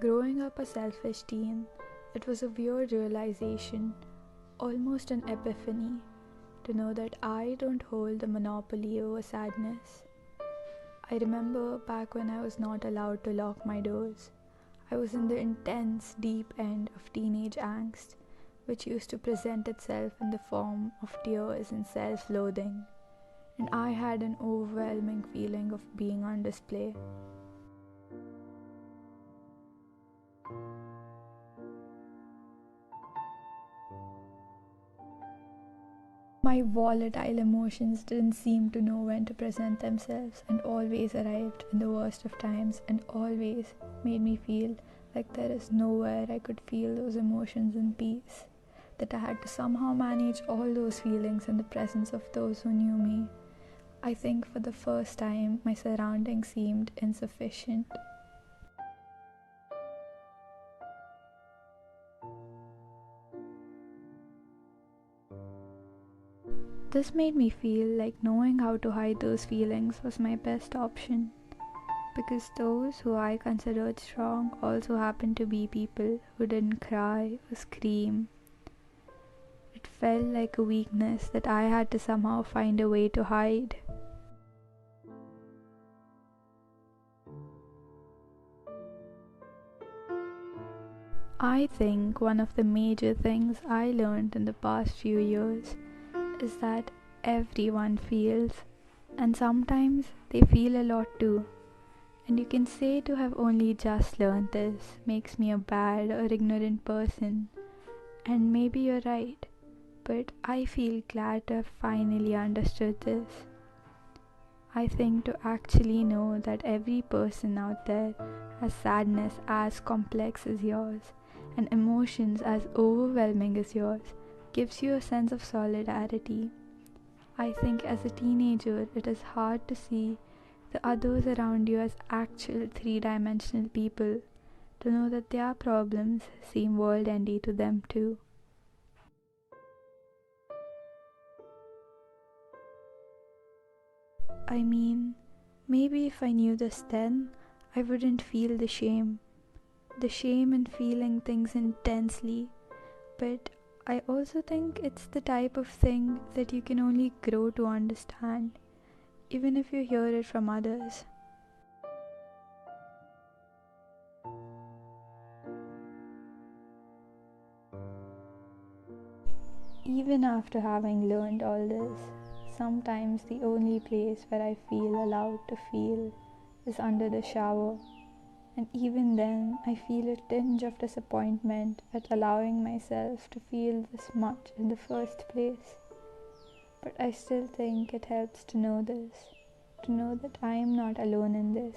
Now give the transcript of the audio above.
Growing up a selfish teen, it was a weird realization, almost an epiphany, to know that I don't hold the monopoly over sadness. I remember back when I was not allowed to lock my doors. I was in the intense, deep end of teenage angst, which used to present itself in the form of tears and self-loathing, and I had an overwhelming feeling of being on display. My volatile emotions didn't seem to know when to present themselves and always arrived in the worst of times and always made me feel like there is nowhere I could feel those emotions in peace, that I had to somehow manage all those feelings in the presence of those who knew me. I think for the first time my surroundings seemed insufficient. This made me feel like knowing how to hide those feelings was my best option, because those who I considered strong also happened to be people who didn't cry or scream. It felt like a weakness that I had to somehow find a way to hide. I think one of the major things I learned in the past few years is that everyone feels, and sometimes they feel a lot too. And you can say to have only just learned this makes me a bad or ignorant person, and maybe you're right, but I feel glad to have finally understood this. I think to actually know that every person out there has sadness as complex as yours and emotions as overwhelming as yours gives you a sense of solidarity. I think as a teenager, it is hard to see the others around you as actual three-dimensional people, to know that their problems seem world-ending to them too. I mean, maybe if I knew this then, I wouldn't feel the shame. The shame in feeling things intensely, but I also think it's the type of thing that you can only grow to understand, even if you hear it from others. Even after having learned all this, sometimes the only place where I feel allowed to feel is under the shower. And even then, I feel a tinge of disappointment at allowing myself to feel this much in the first place. But I still think it helps to know this, to know that I am not alone in this.